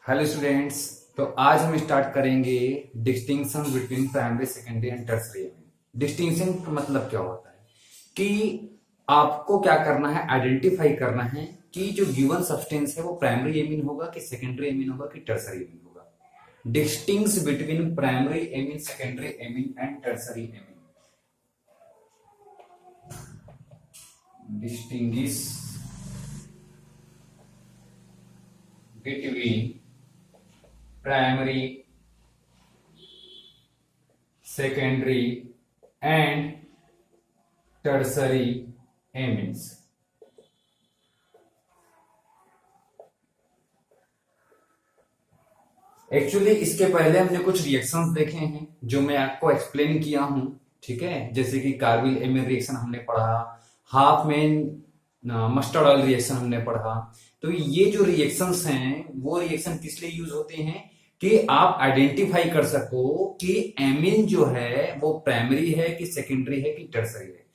Hello students. तो आज हम स्टार्ट करेंगे distinction between primary secondary and tertiary amine. Distinction का मतलब क्या होता है कि आपको क्या करना है, आइडेंटिफाई करना है कि जो गिवन सब्सटेंस है वो प्राइमरी एमीन होगा कि सेकेंडरी एमीन होगा कि टर्सरी एमीन होगा। Distinguish between primary amine, secondary amine and tertiary amine. Distinguish between primary, secondary and tertiary amines। Actually इसके पहले हमने कुछ रिएक्शंस देखे हैं जो मैं आपको एक्सप्लेन किया हूं, ठीक है। जैसे कि कार्बिल एमिन रिएक्शन हमने पढ़ा, half main mustard oil reaction हमने पढ़ा। तो ये जो रिएक्शंस हैं वो रिएक्शन किस लिए यूज होते हैं कि आप आइडेंटिफाई कर सको कि एमिन जो है वो प्राइमरी है कि सेकेंडरी है कि टर्सरी है।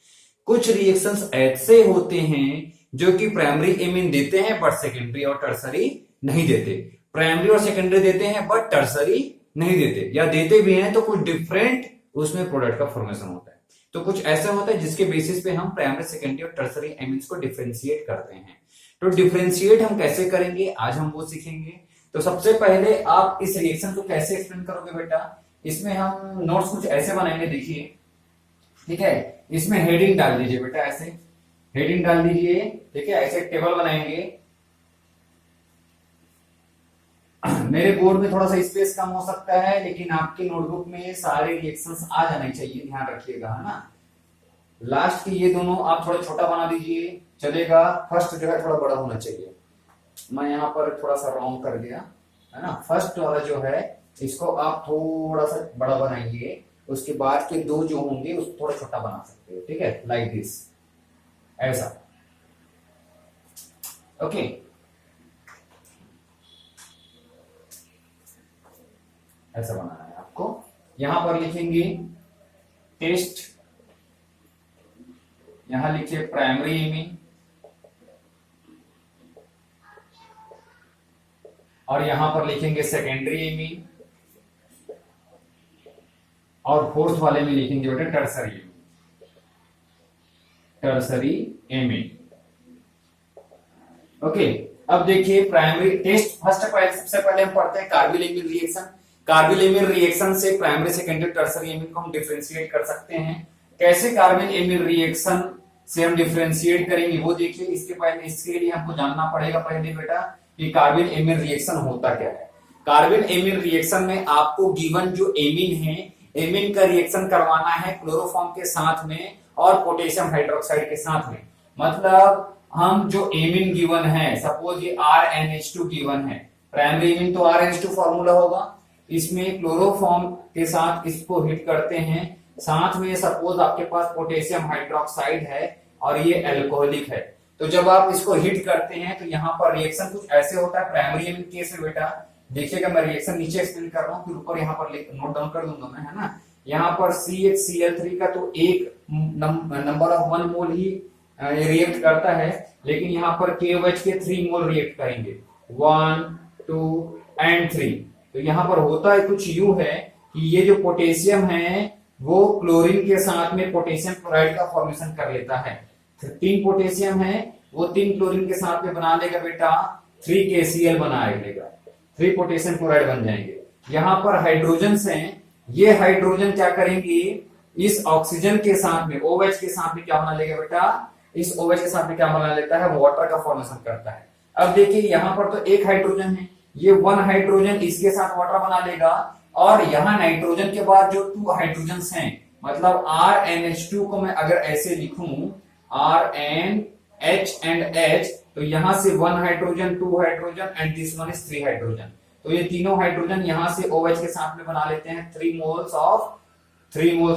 कुछ रिएक्शंस ऐसे होते हैं जो कि प्राइमरी एमिन देते हैं बट सेकेंडरी और टर्सरी नहीं देते, प्राइमरी और सेकेंडरी देते हैं बट टर्सरी नहीं देते, या देते भी हैं तो कुछ डिफरेंट उसमें प्रोडक्ट का फॉर्मेशन होता है। तो कुछ ऐसा होता है जिसके बेसिस पे हम प्राइमरी, सेकेंडरी और टर्सरी एमिन्स को डिफरेंशिएट करते हैं। तो डिफरेंशिएट हम कैसे करेंगे आज हम वो सीखेंगे। तो सबसे पहले आप इस रिएक्शन को कैसे एक्सप्लेन करोगे बेटा, इसमें हम नोट्स कुछ ऐसे बनाएंगे, देखिए ठीक है। इसमें हेडिंग डाल दीजिए बेटा, ऐसे हेडिंग डाल दीजिए, ठीक है। ऐसे टेबल बनाएंगे। मेरे बोर्ड में थोड़ा सा स्पेस कम हो सकता है लेकिन आपकी नोटबुक में सारे रिएक्शंस आ जाने चाहिए, ध्यान रखिएगा, है ना। लास्ट की ये दोनों आप थोड़ा छोटा बना दीजिए, चलेगा। फर्स्ट जो है थोड़ा बड़ा होना चाहिए। मैं यहाँ पर थोड़ा सा रॉन्ग कर दिया, है ना। फर्स्ट वाला जो है इसको आप थोड़ा सा बड़ा बनाइए, उसके बाद के दो जो होंगे उसको थोड़ा छोटा बना सकते हो, ठीक है, लाइक दिस, ऐसा। ओके, ऐसा बनाना है आपको। यहां पर लिखेंगे टेस्ट, यहां लिखिए प्राइमरी एमीन, और यहां पर लिखेंगे सेकेंडरी एमीन, और फोर्थ वाले में लिखेंगे बेटा tertiary amine, tertiary amine. Okay, अब देखिए प्राइमरी टेस्ट फर्स्ट सबसे पहले हम पढ़ते हैं carbyl amine reaction. Carbyl amine reaction से प्राइमरी, सेकेंडरी, टर्सरी एमीन को हम डिफरेंशिएट कर सकते हैं। कैसे कार्बिल एमीन रिएक्शन से हम डिफरेंशिएट करेंगे वो देखिए। इसके पहले, इसके लिए हमको जानना पड़ेगा पहले बेटा कि कार्बिल एमीन रिएक्शन होता क्या है। कार्बिल एमीन रिएक्शन में आपको गिवन जो एमीन है, एमीन का रिएक्शन करवाना है क्लोरोफॉर्म के साथ में और पोटेशियम हाइड्रोक्साइड के साथ में। मतलब हम जो एमीन गिवन है, सपोज ये RnH2 गिवन है, प्राइमरी एमीन तो RnH2 फॉर्मूला होगा, इसमें क्लोरोफॉर्म के साथ इसको हिट करते हैं, साथ में सपोज आपके पास पोटेशियम हाइड्रोक्साइड है और ये अल्कोहलिक है। तो जब आप इसको हिट करते हैं तो यहाँ पर रिएक्शन कुछ ऐसे होता है। प्राइमरी एमीन केस में बेटा देखिएगा, मैं रिएक्शन नीचे एक्सप्लेन कर रहा हूँ, फिर ऊपर यहाँ पर नोट डाउन कर दूंगा मैं, है ना। यहाँ पर CHCl3 का तो एक number of 1 mole he react करता है, लेकिन यहाँ पर KOH के 3 मोल रिएक्ट करेंगे, 1, 2 एंड 3। तो यहाँ पर होता है कुछ यूं है कि ये जो पोटेशियम है वो क्लोरीन के साथ में पोटेशियम क्लोराइड का फॉर्मेशन कर लेता है। 3 पोटेशियम है, वो 3 क्लोरीन के साथ में बना लेगा बेटा 3KCl बना लेगा, 3 पोटेशियम क्लोराइड बन जाएंगे। यहाँ पर हाइड्रोजन हैं, ये हाइड्रोजन क्या करेंगे, इस ऑक्सीजन के साथ में OH के साथ में क्या बना लेगा बेटा, इस OH के साथ में क्या बना लेता है, वाटर का फॉर्मेशन करता है। अब देखिए यहाँ पर तो एक हाइड्रोजन है, ये 1 हाइड्रोजन इसके साथ वाटर बना लेगा, और यहाँ नाइट्रोजन के बाद जो 2 हाइड्रोजन हैं, मतलब RnH2 को मैं अगर ऐसे लिखूं RnH एंड H, तो यहां से 1 hydrogen, 2 hydrogen and this one is 3 hydrogen. तो ये तीनों हाइड्रोजन यहां से OH के साथ में बना लेते हैं, 3 मोल्स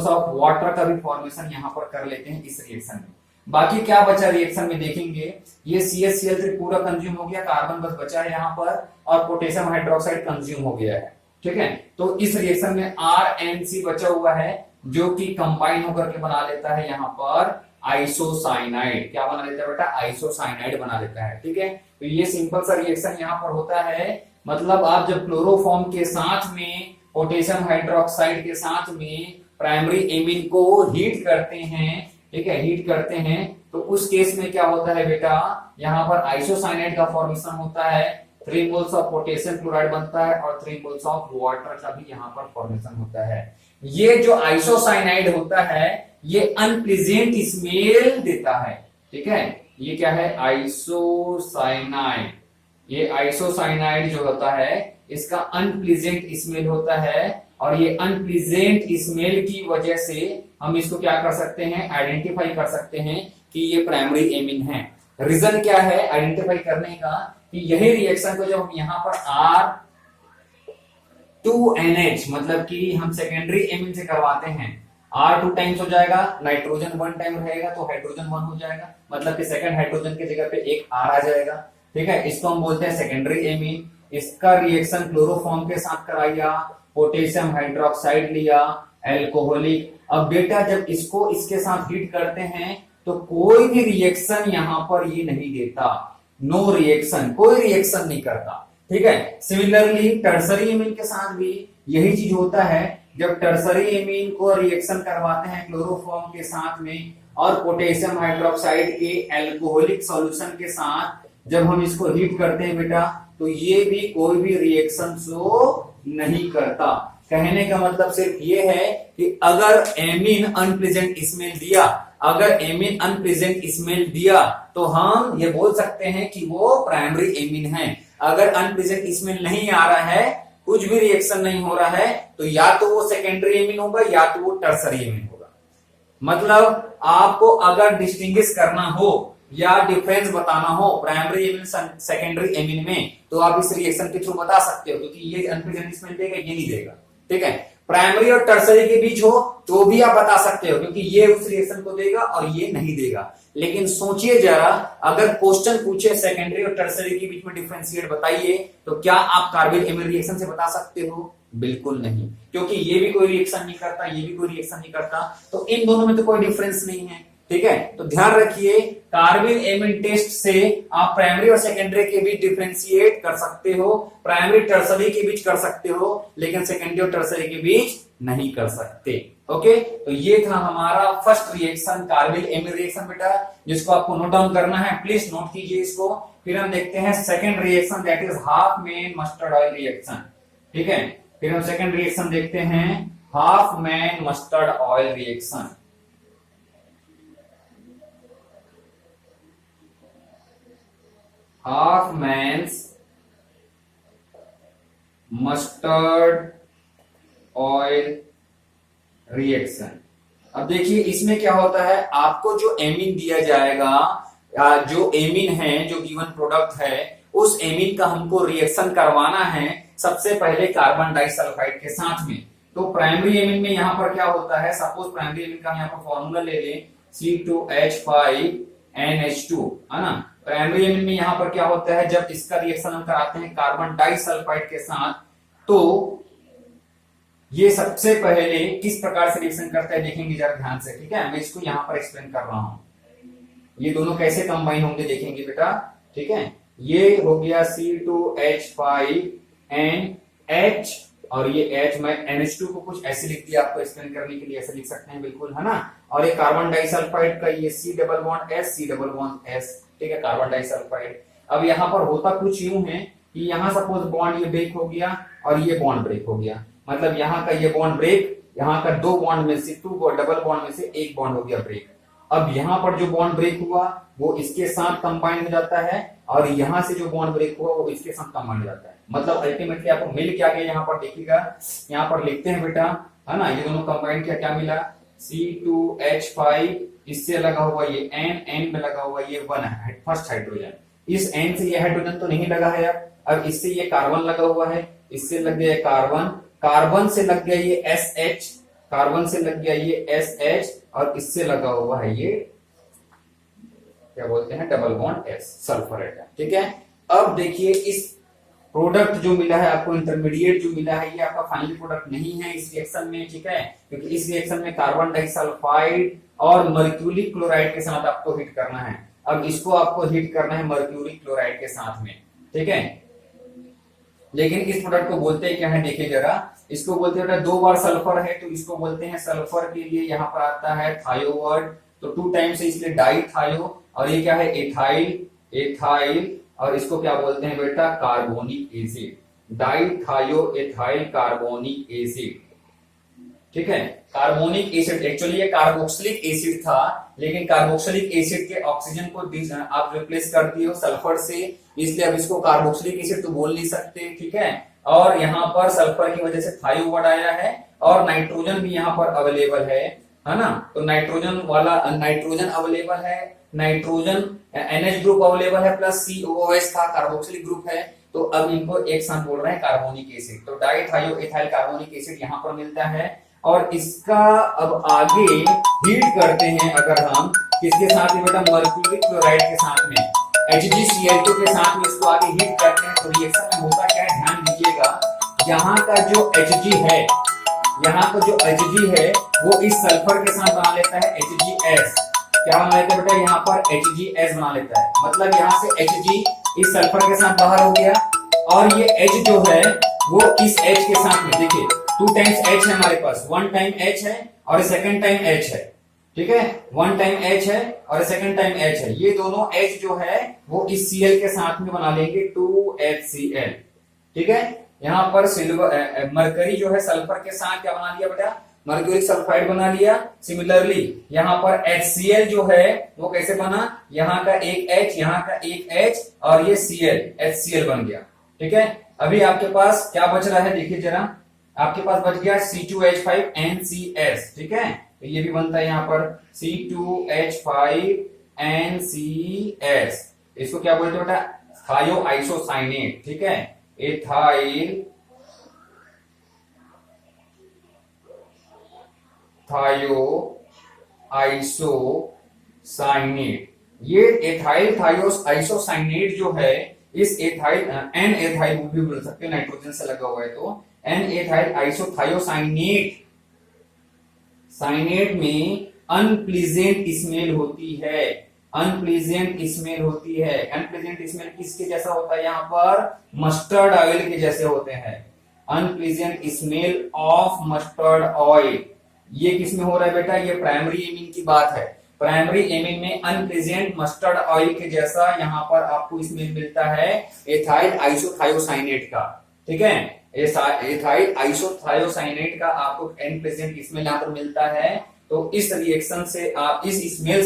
ऑफ वाटर का भी फॉर्मेशन यहां पर कर लेते हैं इस रिएक्शन में। बाकी क्या बचा रिएक्शन में देखेंगे, ये CHCl3 पूरा कंज्यूम हो गया, कार्बन बस बचा है यहाँ पर, और पोटेशियम हाइड्रोक्साइड कंज्यूम हो गया है, ठीक है। तो इस रिएक्शन में RNC बचा हुआ है जो कि कंबाइन होकर के बना लेता है यहाँ पर आइसोसाइनाइड। क्या बना लेता है बेटा, आइसोसाइनाइड बना लेता है, ठीक है। तो ये सिंपल सा रिएक्शन यहाँ पर होता है मतलब आप जब क्लोरोफॉर्म के साथ में पोटेशियम हाइड्रोक्साइड के साथ में प्राइमरी एमीन को हीट करते हैं, ठीक है, हीट करते हैं, तो उस केस में क्या होता है बेटा, यहाँ पर आइसोसाइनाइड का फॉर्मेशन होता है, 3 मोल्स ऑफ पोटेशियम क्लोराइड बनता है और 3 मोल्स ऑफ वाटर का भी यहाँ पर फॉर्मेशन होता है। ये जो आइसोसाइनाइड होता है ये अनप्लीजेंट स्मेल देता है, ठीक है, ये क्या है, आइसोसाइनाइड। ये आइसोसाइनाइड जो होता है इसका अनप्लीजेंट स्मेल होता है, और ये अनप्लीजेंट स्मेल की वजह से हम इसको क्या कर सकते हैं, आइडेंटिफाई कर सकते हैं कि ये प्राइमरी एमीन है। रीजन क्या है आइडेंटिफाई करने का, कि यही रिएक्शन को जब हम यहाँ पर R2NH मतलब कि हम सेकेंडरी एमीन से करवाते हैं, R2 टाइम्स हो जाएगा, नाइट्रोजन 1 टाइम रहेगा तो हाइड्रोजन 1 हो जाएगा, मतलब कि सेकंड हाइड्रोजन की जगह पे एक R आ जाएगा, ठीक है, इसको हम बोलते हैं सेकेंडरी एमीन। इसका रिएक्शन क्लोरोफॉर्म के साथ कराया, पोटेशियम हाइड्रोक्साइड लिया, एल्कोहलिक। अब बेटा जब इसको इसके साथ हीट करते हैं तो कोई भी रिएक्शन यहां पर ये नहीं देता, नो रिएक्शन, कोई रिएक्शन नहीं करता, ठीक है। सिमिलरली टर्सरी एमीन के साथ भी यही चीज होता है, जब टर्सरी एमीन को रिएक्शन करवाते हैं क्लोरोफॉर्म के साथ में और पोटेशियम हाइड्रोक्साइड के एल्कोहलिक सॉल्यूशन के साथ जब हम इसको हीट करते हैं बेटा, तो ये भी कोई भी रिएक्शन शो नहीं करता। कहने का मतलब सिर्फ ये है कि अगर एमीन अनप्लीजेंट स्मेल दिया, अगर एमीन अनप्लीजेंट स्मेल दिया तो हम ये बोल सकते हैं कि वो प्राइमरी एमीन है। अगर अनप्लीजेंट स्मेल नहीं आ रहा है, कुछ भी रिएक्शन नहीं हो रहा है, तो या तो वो सेकेंडरी एमीन होगा या तो वो टर्सरी एमीन होगा। मतलब आपको अगर डिस्टिंग्विश करना हो या डिफरेंस बताना हो प्राइमरी एमीन सेकेंडरी एमीन में, तो आप इस रिएक्शन के थ्रू बता सकते हो, क्योंकि ये अनप्लीजेंट स्मेल देगा, ये नहीं देगा, ठीक है। प्राइमरी और टर्सरी के बीच हो तो भी आप बता सकते हो, क्योंकि ये उस रिएक्शन को देगा और ये नहीं देगा। लेकिन सोचिए जरा, अगर क्वेश्चन पूछे सेकेंडरी और टर्सरी के बीच में डिफरेंशिएट बताइए, तो क्या आप कार्बाइल एमीन रिएक्शन से बता सकते हो? बिल्कुल नहीं, क्योंकि ये भी कोई रिएक्शन नहीं करता, ये भी कोई रिएक्शन नहीं करता, तो इन दोनों में तो कोई डिफरेंस नहीं है, ठीक है। तो ध्यान रखिए, कार्बाइल एमीन टेस्ट से आप प्राइमरी और सेकेंडरी के बीच डिफरेंशिएट कर सकते हो, प्राइमरी टर्सरी के बीच कर सकते हो, लेकिन सेकेंडरी और टर्सरी के बीच नहीं कर सकते। ओके, तो ये था हमारा first reaction carbyl amine reaction बेटा, जिसको आपको नोट डाउन करना है, प्लीज नोट कीजिए इसको। फिर हम देखते हैं second reaction, that is Hofmann mustard oil reaction, ठीक है। फिर हम सेकेंड रिएक्शन देखते हैं, Hofmann mustard oil reaction. Hofmann's mustard oil reaction. अब देखिए इसमें क्या होता है, आपको जो एमीन दिया जाएगा, जो एमीन है, जो गिवन प्रोडक्ट है, उस एमीन का हमको रिएक्शन करवाना है सबसे पहले कार्बन डाइसल्फाइड के साथ में। तो प्राइमरी एमीन में यहां पर क्या होता है, सपोज प्राइमरी एमीन का हम यहां पर फॉर्मूला ले लें, C2H5NH2, है ना। प्राइमरी एमीन में यहां पर क्या होता है, जब इसका रिएक्शन हम कराते हैं कार्बन डाइसल्फाइड के साथ, तो ये सबसे पहले किस प्रकार से रिएक्शन करता है देखेंगे जरा ध्यान से, ठीक है। मैं इसको यहां पर एक्सप्लेन कर रहा हूं, ये दोनों कैसे कंबाइन होंगे देखेंगे बेटा, ठीक है। ये हो गया C2H5NH और ये H, मैं NH2 को कुछ ऐसे लिख दिया आपको एक्सप्लेन करने के लिए, ऐसे लिख सकते हैं बिल्कुल, है ना। और ये कार्बन डाइसल्फाइड का ये C double bond S, C double bond S, ठीक है, कार्बन डाइसल्फाइड। अब यहाँ पर होता कुछ यूं है कि यहाँ सपोज बॉन्ड ये ब्रेक हो गया और ये बॉन्ड ब्रेक हो गया, मतलब यहाँ का ये बॉन्ड ब्रेक, यहाँ का 2 बॉन्ड में से, 2 डबल बॉन्ड में से एक बॉन्ड हो गया ब्रेक। अब यहाँ पर जो बॉन्ड ब्रेक हुआ वो इसके साथ कंबाइन हो जाता है, और यहाँ से जो बॉन्ड ब्रेक हुआ वो इसके साथ कंबाइन हो जाता है। मतलब अल्टीमेटली आपको मिल क्या गया, यहाँ पर देखिएगा, यहाँ पर लिखते हैं बेटा, है ना, ये दोनों कंबाइन किया, क्या मिला, C2H5, इससे लगा हुआ ये N में लगा हुआ ये 1 है, फर्स्ट हाइड्रोजन, इस N से ये हाइड्रोजन तो नहीं लगा है अब इससे ये कार्बन लगा हुआ है, इससे लग गया कार्बन, कार्बन से लग गया ये SH, कार्बन से लग गया ये SH, और इससे लगा हुआ है ये क्या बोलते हैं, double bond S, sulphur atom, ठीक है। अब देखिए इस प्रोडक्ट जो मिला है आपको, इंटरमीडिएट जो मिला है, ये आपका फाइनल प्रोडक्ट नहीं है इस रिएक्शन में, ठीक है, क्योंकि इस रिएक्शन में कार्बन डाइसल्फाइड और मर्क्यूरी क्लोराइड के साथ आपको हीट करना है। अब इसको आपको हीट करना है मर्क्यूरी क्लोराइड के साथ में, ठीक है। लेकिन इस प्रोडक्ट को बोलते हैं क्या है, देखिए जरा, इसको बोलते हैं दो बार सल्फर है तो इसको बोलते हैं सल्फर के लिए यहाँ पर आता है थायो वर्ड, तो 2 टाइम्स है इसलिए डाई थायो, और ये क्या है एथाइल, एथाइल, और इसको क्या बोलते हैं बेटा कार्बोनिक एसिड, डाई थायो एथाइल कार्बोनिक एसिड। ठीक है, कार्बोनिक एसिड एक्चुअली ये कार्बोक्सिलिक एसिड था, लेकिन कार्बोक्सिलिक एसिड के ऑक्सीजन को आप रिप्लेस कर दिए हो सल्फर से, इसलिए अब इसको कार्बोक्सिलिक एसिड तो बोल नहीं सकते। ठीक है, और यहाँ पर सल्फर की वजह से थायो वर्ड आया है, और नाइट्रोजन भी यहाँ पर अवेलेबल है ना, तो नाइट्रोजन वाला नाइट्रोजन अवेलेबल है, नाइट्रोजन NH ग्रुप अवेलेबल है, प्लस COOH था कार्बोक्सिलिक ग्रुप है, तो अब इनको एक साथ बोल रहे हैं कार्बोनिक एसिड, तो डाइथायो एथाइल कार्बोनिक एसिड यहाँ पर मिलता है। और इसका अब आगे हीट करते हैं अगर हम किसके साथ में बेटा, मर्क्यूरी क्लोराइड के साथ में, HgCl2 के साथ में इसको आगे हीट करते हैं, तो रिएक्शन में होता क्या है ध्यान दीजिएगा, यहाँ का जो Hg है, यहाँ का जो Hg है वो इस सल्फर के साथ बना लेता है HgS, क्या बना लेता है बेटा यहाँ पर HgS बना लेता है, मतलब यहाँ से Hg इस सल्फर के साथ बाहर हो गया, और ये H जो है वो इस H के साथ में, देखिए 2 टाइम्स H है हमारे पास, 1 टाइम H है और सेकंड टाइम H है। ठीक है, 1 टाइम H है और सेकंड टाइम H है, ये दोनों H जो है वो इस Cl के साथ में बना लेंगे 2HCl। ठीक है, यहाँ पर सिल्वर मरकरी जो है सल्फर के साथ क्या बना लिया बेटा, मर्क्यूरिक सल्फाइड बना लिया। सिमिलरली यहाँ पर HCl जो है वो कैसे बना, यहाँ का एक H, यहाँ का एक H, और ये Cl HCl बन गया। ठीक है, अभी आपके पास क्या बच रहा है देखिए जरा, आपके पास बच गया C2H5NCS। ठीक है, तो ये भी बनता है यहाँ पर C2H5NCS, इसको क्या बोलते हैं बेटा, थायो आइसोसाइनेट। ठीक है, एथाइल थायो आइसोसाइनेट, ये एथाइल थायो आइसोसाइनेट जो है, इस एथाइल एन एथाइल भी बोल सकते हैं, नाइट्रोजन से लगा हुआ है तो एन एथाइल आइसोथायोसाइनेट, साइनेट में अनप्लीजेंट स्मेल होती है, अनप्लीजेंट स्मेल होती है। अनप्लीजेंट स्मेल किसके जैसा होता है, यहाँ पर मस्टर्ड ऑयल के जैसे होते हैं, unpleasant smell of mustard oil. ये किसमें हो रहा है बेटा, ये प्राइमरी एमीन की बात है, प्राइमरी एमीन में अनप्लीजेंट मस्टर्ड ऑयल के जैसा यहाँ पर आपको स्मेल मिलता है एथाइल आइसोथायोसाइनेट का। ठीक है, एथाइल आइसोथायोसाइनेट का आपको अनप्लीजेंट स्मेल यहाँ पर मिलता है, तो इस रिएक्शन से आप इस स्मेल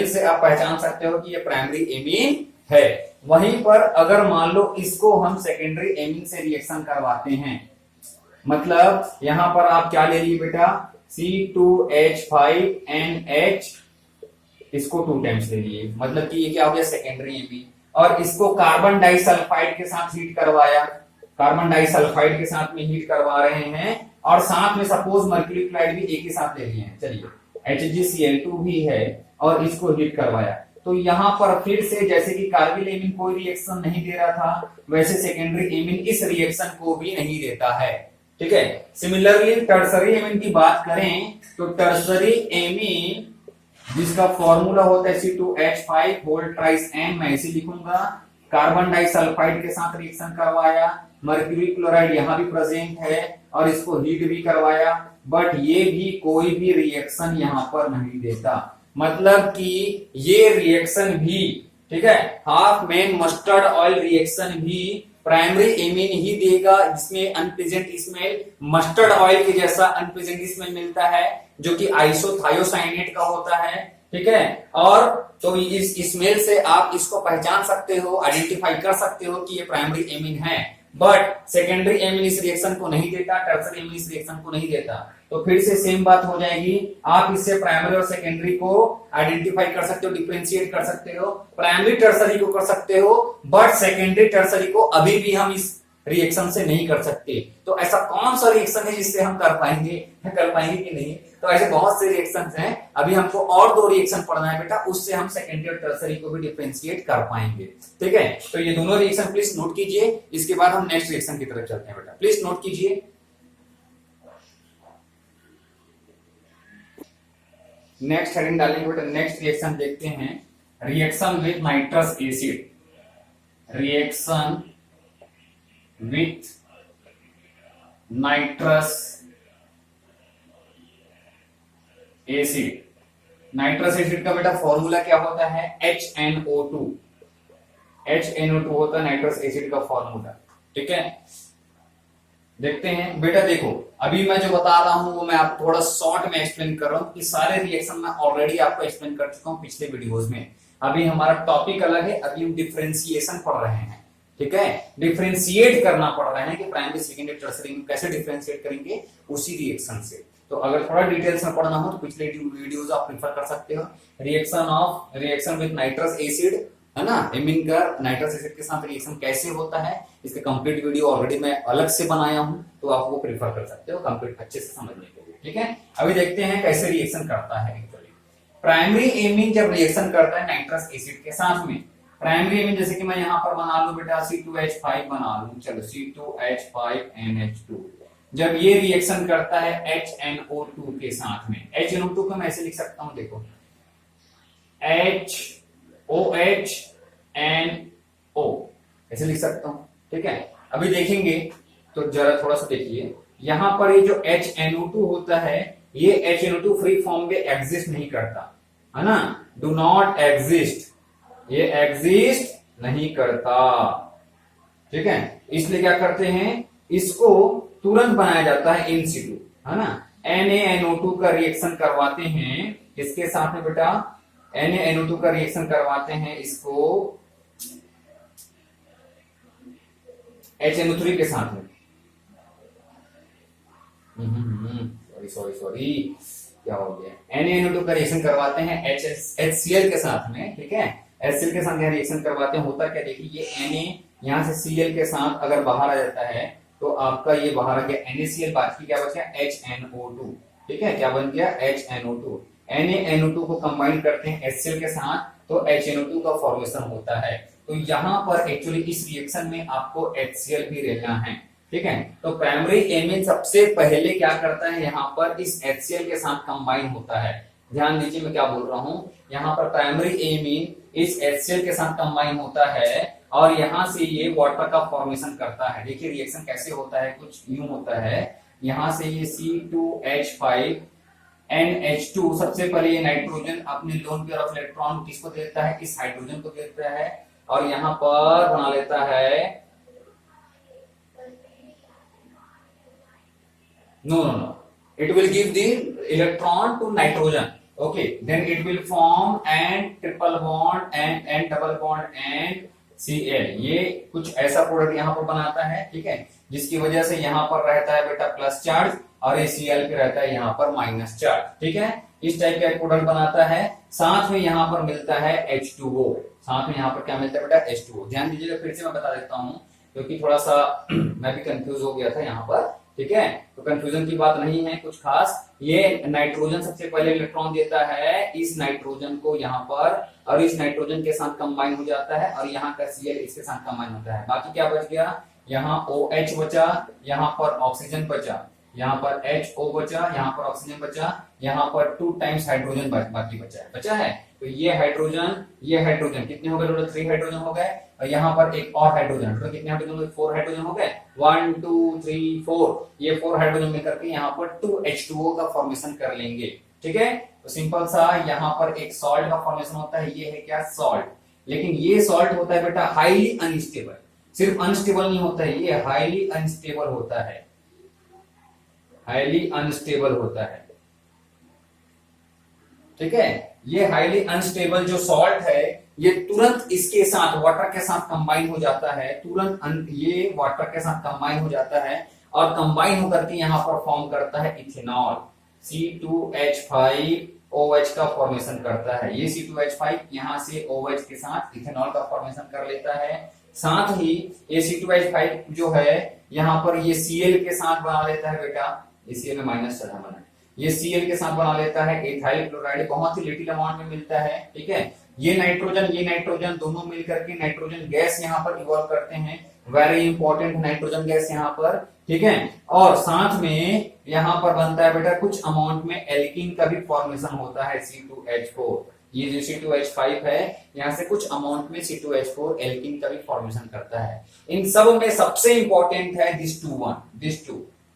से आप पहचान सकते हो कि ये प्राइमरी एमीन है। वहीं पर अगर मान लो इसको हम सेकेंडरी एमीन से रिएक्शन करवाते हैं, मतलब यहां पर आप क्या ले लिए बेटा, C2H5NH, इसको 2 टाइम्स ले लिए, मतलब कि ये क्या हो गया सेकेंडरी एमीन, और इसको कार्बन डाइसल्फाइड के साथ हीट करवाया, कार्बन डाइसल्फाइड के साथ में हीट करवा रहे हैं, और साथ में सपोज मर्क्यूरी क्लोराइड भी एक ही साथ ले लिए हैं, चलिए HgCl2 भी है और इसको हीट करवाया, तो यहां पर फिर से जैसे कि कार्बिल एमीन कोई रिएक्शन नहीं दे रहा था, वैसे सेकेंडरी एमीन इस रिएक्शन को भी नहीं देता है। ठीक है, सिमिलरली टर्सरी एमीन की बात करें तो टर्सरी एमीन जिसका फॉर्मूला होता है C2H5 होल ट्राइस N, मैं इसे लिखूंगा, कार्बन डाइसल्फाइड के साथ रिएक्शन करवाया, मर्क्यूरी क्लोराइड यहां भी प्रेजेंट है और इसको हीट भी करवाया, बट ये भी कोई भी रिएक्शन यहां पर नहीं देता, मतलब कि ये रिएक्शन भी, ठीक है, half main mustard oil reaction भी प्राइमरी एमीन ही देगा, जिसमें अनप्लीजेंट स्मेल मस्टर्ड ऑयल के जैसा अनप्लीजेंट स्मेल मिलता है, जो कि आइसोथायोसाइनेट का होता है। ठीक है, और तो इस स्मेल से आप इसको पहचान सकते हो, आइडेंटिफाई कर सकते हो कि ये प्राइमरी एमीन है, बट सेकेंडरी एमीन इस रिएक्शन को नहीं देता, टर्सरी एमीन इस रिएक्शन को नहीं देता। तो फिर से सेम बात हो जाएगी, आप इससे प्राइमरी और सेकेंडरी को आइडेंटिफाई कर सकते हो, डिफरेंशिएट कर सकते हो, प्राइमरी टर्सरी को कर सकते हो, बट सेकेंडरी टर्सरी को अभी भी हम इस रिएक्शन से नहीं कर सकते। तो ऐसा कौन सा रिएक्शन है जिससे हम कर पाएंगे कि नहीं, तो ऐसे बहुत से रिएक्शंस हैं, अभी हमको और 2 रिएक्शन पढ़ना है बेटा, उससे हम सेकेंडरी और टर्सरी को भी डिफरेंशिएट कर पाएंगे। ठीक है, तो ये दोनों रिएक्शन प्लीज नोट कीजिए, इसके बाद हम नेक्स्ट रिएक्शन की तरफ चलते हैं बेटा, प्लीज नोट कीजिए। नेक्स्ट हेडिंग डालेंगे बेटा, नेक्स्ट रिएक्शन देखते हैं, reaction with nitrous acid, reaction with nitrous acid. Nitrous acid का बेटा फॉर्मूला क्या होता है? HNO2। HNO2 होता है नाइट्रस एसिड का फॉर्मूला। ठीक है, देखते हैं बेटा। देखो अभी मैं जो बता रहा हूं वो मैं आपको थोड़ा शॉर्ट में एक्सप्लेन कर रहा हूं कि सारे रिएक्शन मैं ऑलरेडी आपको एक्सप्लेन कर चुका हूं पिछले वीडियोस में। अभी हमारा टॉपिक अलग है, अभी हम डिफरेंशिएशन पढ़ रहे हैं। ठीक है, डिफरेंशिएट करना पड़ रहा है कि प्राइमरी सेकेंडरी टर्सरी में कैसे डिफरेंशिएट करेंगे उसी रिएक्शन से। तो अगर थोड़ा डिटेल्स में पढ़ना हो तो पिछले वीडियोस आप प्रेफर कर सकते हो। रिएक्शन विद नाइट्रस एसिड, है ना, एमीन का नाइट्रस एसिड के साथ रिएक्शन कैसे होता है, इसके कंप्लीट वीडियो ऑलरेडी मैं अलग से बनाया हूं, तो आप वो प्रेफर कर सकते हो कंप्लीट अच्छे से समझने के लिए। ठीक है, अभी देखते हैं कैसे रिएक्शन करता है एक्चुअली। प्राइमरी एमीन जब रिएक्शन करता है नाइट्रस एसिड के साथ में, प्राइमरी एमीन जैसे कि मैं यहां पर बना लूं बेटा C2H5 बना लूं, चलो C2H5NH2। जब ये रिएक्शन करता है HNO2 के साथ में, HNO2 को मैं ऐसे लिख सकता हूं, देखो HOHNO ऐसे लिख सकता हूं। ठीक है, अभी देखेंगे तो जरा थोड़ा सा देखिए, यहां पर ये जो HNO2 होता है, ये HNO2 फ्री फॉर्म में एग्जिस्ट नहीं करता, है ना, डू नॉट एग्जिस्ट, ये एग्जिस्ट नहीं करता। ठीक है, इसलिए क्या करते हैं, इसको तुरंत बनाया जाता है इन सिटू, है ना। NaNO2 का रिएक्शन करवाते हैं इसके साथ में बेटा, NaNO2 का रिएक्शन करवाते हैं इसको HNO3 के साथ में। सॉरी क्या हो गया, NaNO2 का रिएक्शन करवाते हैं HCl के साथ में। ठीक है, HCl के साथ यहाँ रिएक्शन करवाते हैं, होता क्या देखिए, ये Na यहाँ से Cl के साथ अगर बाहर आ जाता है तो आपका ये बाहर आ गया NaCl, बाकी क्या बच गया HNO2। ठीक है, क्या बन गया HNO2। NaNO2 को कंबाइन करते हैं HCl के साथ तो HNO2 का फॉर्मेशन होता है। तो यहाँ पर एक्चुअली इस रिएक्शन में आपको HCl भी लेना है। ठीक है, तो प्राइमरी एमीन सबसे पहले क्या करता है, यहाँ पर इस HCl के साथ कंबाइन होता है। ध्यान दीजिए मैं क्या बोल रहा हूं, यहाँ पर प्राइमरी एमीन इस HCl के साथ कंबाइन होता है और यहां से ये वाटर का फॉर्मेशन करता है। देखिए रिएक्शन कैसे होता है, कुछ यूं होता है, यहां से ये C2H5NH2 सबसे पहले ये नाइट्रोजन अपने लोन पेयर ऑफ इलेक्ट्रॉन किसको देता है, इस हाइड्रोजन को देता है, और यहां पर बना लेता है no, it will give the electron to nitrogen. Okay, then it will form N triple bond and N double bond and Cl। ये कुछ ऐसा प्रोडक्ट यहाँ पर बनाता है। ठीक है, जिसकी वजह से यहाँ पर रहता है बेटा प्लस चार्ज और ये Cl पे रहता है यहाँ पर माइनस चार्ज। ठीक है, इस टाइप का प्रोडक्ट बनाता है। साथ में यहाँ पर मिलता है H2O, साथ में यहाँ पर क्या मिलता है बेटा H2O। ध्यान दीजिएगा, फिर से मैं बता देता हूँ क्योंकि थोड़ा सा मैं भी कंफ्यूज हो गया था यहाँ पर। ठीक है, तो कंफ्यूजन की बात नहीं है कुछ खास। ये नाइट्रोजन सबसे पहले इलेक्ट्रॉन देता है इस नाइट्रोजन को यहाँ पर, और इस नाइट्रोजन के साथ कंबाइन हो जाता है और यहाँ का Cl इसके साथ कंबाइन होता है। बाकी क्या बच गया, यहाँ OH बचा, यहाँ पर ऑक्सीजन बचा, यहाँ पर HO बचा, यहाँ पर ऑक्सीजन बचा, यहाँ पर 2 टाइम्स हाइड्रोजन बाकी बचा है। तो ये हाइड्रोजन कितने हो गए टोटल, 3 हाइड्रोजन हो गए, और यहाँ पर एक और हाइड्रोजन, तो कितने हाइड्रोजन हो गए, 4 हाइड्रोजन हो गए, 1 2 3 4, ये 4 हाइड्रोजन मिलकर के यहाँ पर 2H2O का फॉर्मेशन कर लेंगे। ठीक है, तो सिंपल सा यहाँ पर एक सॉल्ट का फॉर्मेशन होता है, ये है क्या सॉल्ट। लेकिन ये सॉल्ट होता है बेटा हाईली अनस्टेबल, सिर्फ अनस्टेबल नहीं होता है, ये हाईली अनस्टेबल होता है, हाईली अनस्टेबल होता है। ठीक है, ये हाईली अनस्टेबल जो सॉल्ट है ये तुरंत इसके साथ वाटर के साथ कंबाइन हो जाता है, तुरंत ये वाटर के साथ कंबाइन हो जाता है और कंबाइन होकर के यहाँ पर फॉर्म करता है इथेनॉल, C2H5OH का फॉर्मेशन करता है। ये C2H5 यहाँ से OH के साथ इथेनॉल का फॉर्मेशन कर लेता है। साथ ही ये C2H5 जो है यहाँ पर ये Cl के साथ बना लेता है बेटा, इसी में माइनस चला बना, ये Cl के साथ बना लेता है एथाइल क्लोराइड, बहुत ही लिटिल अमाउंट में मिलता है। ठीक है, ये नाइट्रोजन दोनों मिलकर के नाइट्रोजन गैस यहाँ पर इवॉल्व करते हैं, वेरी इंपॉर्टेंट नाइट्रोजन गैस यहाँ पर। ठीक है, और साथ में यहाँ पर बनता है बेटा कुछ अमाउंट में एल्कीन का भी फॉर्मेशन होता है C2H4। ये जो C2H5 है यहाँ से कुछ अमाउंट में C2H4 एल्कीन का भी फॉर्मेशन करता है। इन सब में सबसे इंपॉर्टेंट है दिस टू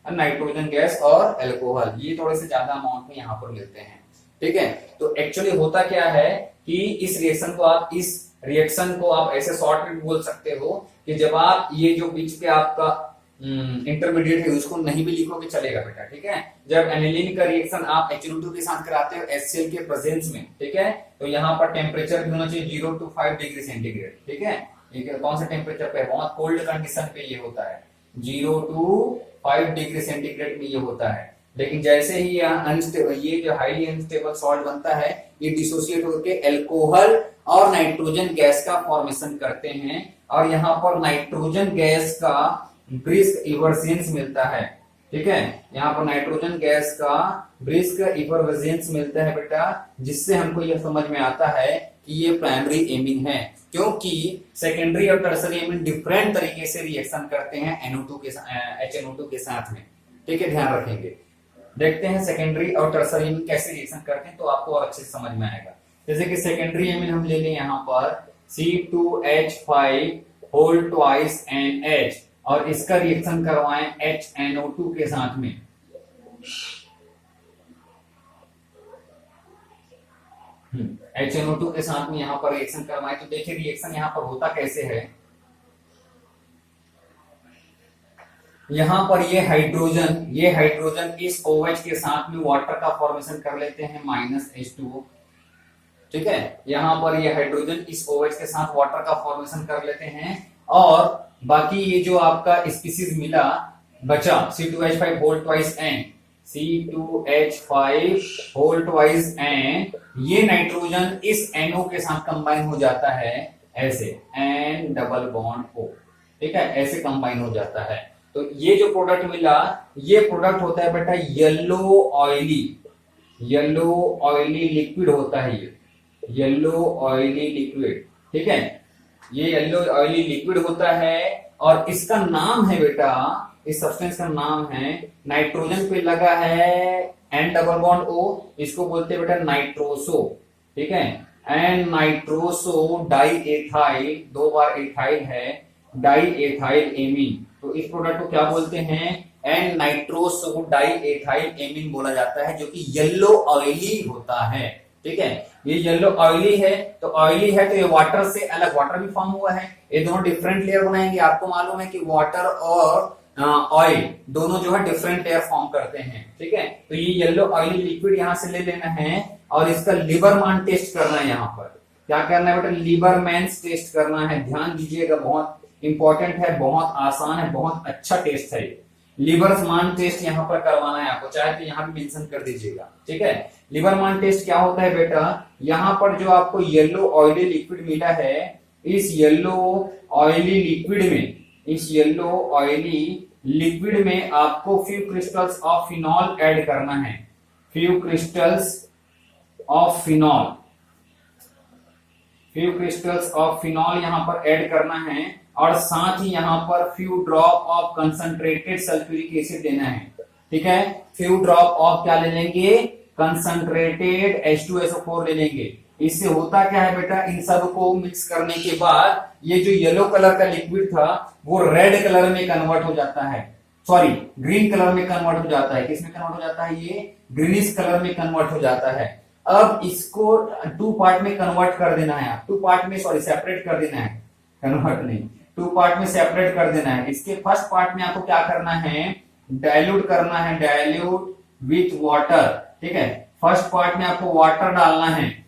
नाइट्रोजन गैस और अल्कोहल, ये थोड़े से ज्यादा अमाउंट में यहाँ पर मिलते हैं। ठीक है, तो एक्चुअली होता क्या है कि इस रिएक्शन को आप ऐसे शॉर्ट में बोल सकते हो कि जब आप ये जो बीच पे आपका इंटरमीडिएट है उसको नहीं भी लिखोगे चलेगा बेटा। ठीक है, जब एनिलीन का रिएक्शन आप HNO2 के साथ कराते हो HCl के प्रेजेंस में, ठीक है, तो यहाँ पर टेम्परेचर भी होना चाहिए 0 to 5 डिग्री सेंटीग्रेड। ठीक है, ये कौन सा टेम्परेचर पे, बहुत कोल्ड कंडीशन पे ये होता है, 0 to 5 डिग्री सेंटीग्रेड में ये होता है। लेकिन जैसे ही ये जो हाईली अनस्टेबल सॉल्ट बनता है ये डिसोसिएट होकर अल्कोहल और नाइट्रोजन गैस का फॉर्मेशन करते हैं, और यहाँ पर नाइट्रोजन गैस का ब्रिस्क इफरवेसेंस मिलता है। ठीक है, यहाँ पर नाइट्रोजन गैस का ब्रिस्क इफरवेसेंस मिलता है बेटा, जिससे हमको यह समझ में आता है कि ये प्राइमरी एमीन है, क्योंकि सेकेंडरी और टर्सरी एमीन डिफरेंट तरीके से रिएक्शन करते हैं HNO2 के साथ में। ठीक है, ध्यान रखेंगे। देखते हैं सेकेंडरी और टर्सरी एमीन कैसे रिएक्शन करते हैं, तो आपको और अच्छे से समझ में आएगा। जैसे कि सेकेंडरी एमीन हम ले लें यहाँ पर C2H5 होल ट्वाइस NH, और इसका रिएक्शन करवाएं HNO2 के साथ में। HNO2 के साथ में यहाँ पर रिएक्शन करवाएं, तो देखिए रिएक्शन यहाँ पर होता कैसे है। यहाँ पर ये हाइड्रोजन इस OH के साथ में वाटर का फॉर्मेशन कर लेते हैं -H2O। ठीक है, यहाँ पर ये हाइड्रोजन इस OH के साथ वाटर का फॉर्मेशन कर लेते हैं, और बाकी ये जो आपका स्पीसीज मिला बचा C2H5 whole twice N, C2H5 whole twice N, ये नाइट्रोजन इस NO के साथ कंबाइन हो जाता है ऐसे N डबल बॉन्ड O। ठीक है, ऐसे कंबाइन हो जाता है। तो ये जो प्रोडक्ट मिला ये प्रोडक्ट होता है बेटा येलो ऑयली लिक्विड होता है, ये येलो ऑयली लिक्विड। ठीक है, ये येलो ऑयली लिक्विड होता है, और इसका नाम है बेटा, इस सब्सटेंस का नाम है, नाइट्रोजन पे लगा है N डबल बॉन्ड O, इसको बोलते हैं बेटा नाइट्रोसो। ठीक है, एन नाइट्रोसो डाई एथाइल, 2 बार एथाइल है, डाई एथाइल एमीन। तो इस प्रोडक्ट को क्या बोलते हैं, N nitroso di ethyl amine बोला जाता है, जो कि येलो ऑयली होता है। ठीक है, ये येलो ऑयली है, तो ये वाटर से अलग, वाटर भी फॉर्म हुआ है, ये दोनों डिफरेंट लेयर बनाएंगे। आपको मालूम है कि वाटर और ऑयल दोनों जो है डिफरेंट लेयर फॉर्म करते हैं। ठीक है, तो ये येलो ऑयली लिक्विड यहां से ले लेना है, और इसका लिबरमैन टेस्ट करना है। यहाँ पर क्या करना है बेटा, लिबरमैन टेस्ट करना है। ध्यान दीजिएगा, बहुत इंपॉर्टेंट है, बहुत आसान है, बहुत अच्छा टेस्ट है। लिबरमैन टेस्ट यहाँ पर करवाना है आपको, चाहे तो यहाँ भी मेंशन कर दीजिएगा। ठीक है, लिबरमैन टेस्ट क्या होता है बेटा, यहाँ पर जो आपको येलो ऑयली लिक्विड मिला है, इस येलो ऑयली लिक्विड में आपको few crystals of phenol add करना है। फ्यू क्रिस्टल्स ऑफ फिनॉल यहाँ पर ऐड करना है, और साथ ही यहाँ पर few drop of concentrated sulphuric acid देना है। ठीक है, फ्यू ड्रॉप ऑफ क्या ले लेंगे, कंसंट्रेटेड H2SO4 ले लेंगे। इससे होता क्या है बेटा, इन सब को मिक्स करने के बाद ये जो येलो कलर का लिक्विड था वो रेड कलर में कन्वर्ट हो जाता है, सॉरी ग्रीन कलर में कन्वर्ट हो जाता है। किसमें कन्वर्ट हो जाता है, ये ग्रीनिश कलर में कन्वर्ट हो जाता है। अब इसको 2 पार्ट में कन्वर्ट कर देना है, 2 पार्ट में सेपरेट कर देना है, कन्वर्ट नहीं, 2 पार्ट में सेपरेट कर देना है। इसके फर्स्ट पार्ट में आपको क्या करना है, डाइल्यूट करना है, डाइल्यूट विथ वाटर। ठीक है, फर्स्ट पार्ट में आपको वाटर डालना है।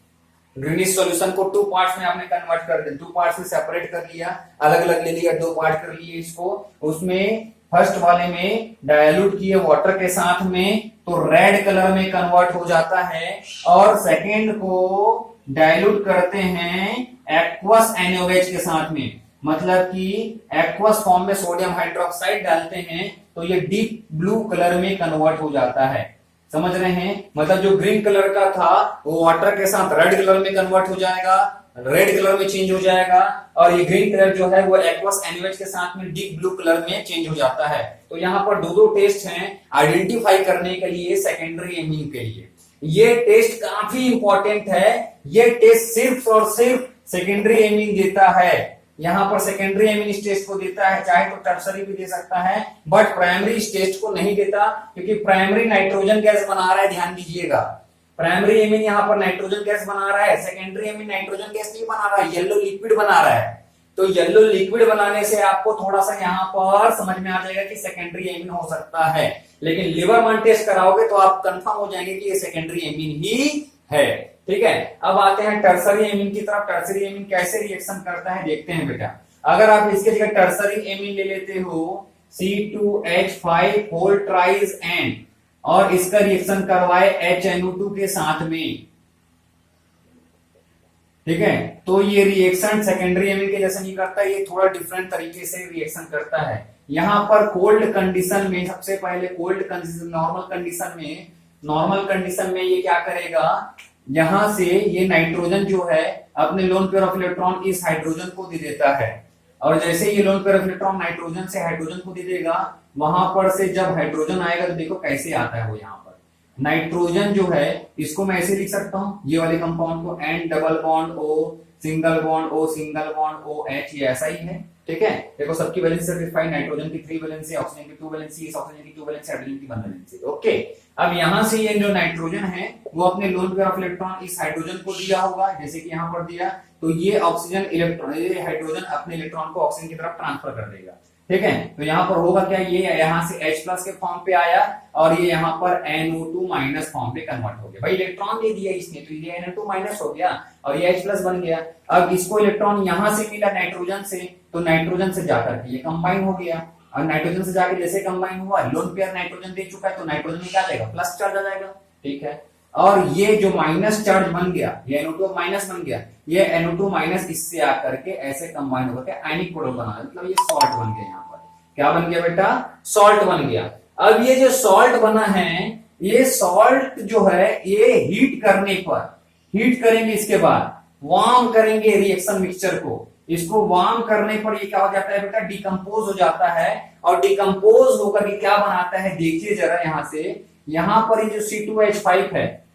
ग्रीनिश सॉल्यूशन को 2 पार्ट्स में आपने कन्वर्ट कर दिया, 2 पार्ट्स में सेपरेट कर लिया, अलग अलग ले लिया, 2 पार्ट कर लिए इसको। उसमें फर्स्ट वाले में डाइल्यूट किए वाटर के साथ में, तो रेड कलर में कन्वर्ट हो जाता है, और सेकेंड को डाइल्यूट करते हैं एक्वस NaOH के साथ में, मतलब कि एक्वस फॉर्म में सोडियम हाइड्रोक्साइड डालते हैं, तो ये डीप ब्लू कलर में कन्वर्ट हो जाता है। समझ रहे हैं, मतलब जो ग्रीन कलर का था वो वाटर के साथ रेड कलर में कन्वर्ट हो जाएगा, रेड कलर में चेंज हो जाएगा, और ये ग्रीन कलर जो है वो एक्वस NaOH के साथ में डीप ब्लू कलर में चेंज हो जाता है। तो यहाँ पर 2 टेस्ट हैं आइडेंटिफाई करने के लिए सेकेंडरी एमीन के लिए। ये टेस्ट काफी इंपॉर्टेंट है। ये टेस्ट सिर्फ और सिर्फ सेकेंडरी एमीन देता है। यहां पर सेकेंडरी एमीन इस टेस्ट को देता है, चाहे तो टर्सरी भी दे सकता है, बट प्राइमरी इस टेस्ट को नहीं देता, क्योंकि प्राइमरी नाइट्रोजन गैस बना रहा है। ध्यान दीजिएगा, प्राइमरी एमीन यहां पर नाइट्रोजन गैस बना रहा है, सेकेंडरी एमीन नाइट्रोजन गैस नहीं बना रहा है, येलो लिक्विड बना रहा है। तो येलो लिक्विड बनाने से आपको थोड़ा सा यहां पर समझ में आ जाएगा कि सेकेंडरी एमीन हो सकता है, लेकिन लिवरमन टेस्ट कराओगे तो आप कंफर्म हो जाएंगे कि ये सेकेंडरी एमीन ही है। ठीक है, अब आते हैं टर्सरी एमीन की तरफ। टर्सरी एमीन कैसे रिएक्शन करता है देखते हैं बेटा। अगर आप इसके जगह टर्सरी एमीन ले लेते हो C2H5 होल ट्राइज एंड, और इसका रिएक्शन करवाए HNO2 के साथ में, ठीक है, तो ये रिएक्शन सेकेंडरी एमीन के जैसा नहीं करता, ये थोड़ा डिफरेंट तरीके से रिएक्शन करता है। यहां पर कोल्ड कंडीशन में, सबसे पहले कोल्ड कंडीशन, नॉर्मल कंडीशन में ये क्या करेगा, यहां से ये नाइट्रोजन जो है अपने लोन पेयर ऑफ इलेक्ट्रॉन इस हाइड्रोजन को दे देता है, और जैसे ये lone pair of electron nitrogen से हाइड्रोजन को दे देगा, वहां पर से जब हाइड्रोजन आएगा तो देखो कैसे आता है वो। यहाँ पर नाइट्रोजन जो है इसको मैं ऐसे लिख सकता हूं, ये वाले कंपाउंड को N double bond O single bond O single bond OH, ये ऐसा ही है। ठीक है, देखो सबकी वैलेंसी सेटिस्फाइड, नाइट्रोजन की 3 वैलेंसी, ऑक्सीजन की 2 वैलेंसी, इस ऑक्सीजन की 2 वैलेंसी, हाइड्रोजन की 1 वैलेंसी। ओके, अब यहां से ये जो नाइट्रोजन है वो अपने लोन पेयर ऑफ इलेक्ट्रॉन इस हाइड्रोजन को दिया होगा, जैसे कि यहां पर दिया, तो ये ऑक्सीजन इलेक्ट्रॉन, ये हाइड्रोजन अपने इलेक्ट्रॉन को ऑक्सीजन की तरफ ट्रांसफर कर देगा। ठीक है, तो यहाँ पर होगा क्या, ये यहाँ से H+ के फॉर्म पे आया और ये यहाँ पर NO2- फॉर्म पे कन्वर्ट हो गया। भाई इलेक्ट्रॉन दे दिया इसने, तो ये NO2- हो गया और ये H+ बन गया। अब इसको इलेक्ट्रॉन यहाँ से मिला नाइट्रोजन से, तो नाइट्रोजन से जाकर के ये कंबाइन हो गया, और नाइट्रोजन से जाकर जैसे कंबाइन हुआ, लोन पेयर नाइट्रोजन दे चुका है, तो नाइट्रोजन में क्या जाएगा, प्लस चार्ज आ जाएगा। ठीक है, और ये जो माइनस चार्ज बन गया, ये NO2- बन गया, ये NO2- इससे आकर के ऐसे कंबाइन होकर के आयनिक प्रोडक्ट बना, मतलब ये सॉल्ट बन गया। यहाँ पर क्या बन गया बेटा, सॉल्ट बन गया। अब ये जो सॉल्ट बना है, ये सॉल्ट जो है ये हीट करने पर, हीट करेंगे, इसके बाद वार्म करेंगे रिएक्शन मिक्सचर को, इसको वार्म करने पर ये क्या हो जाता है बेटा, डिकम्पोज हो जाता है, और डिकम्पोज होकर के क्या बनाता है, देखिए जरा यहां से, यहां पर ये जो C2H5 है,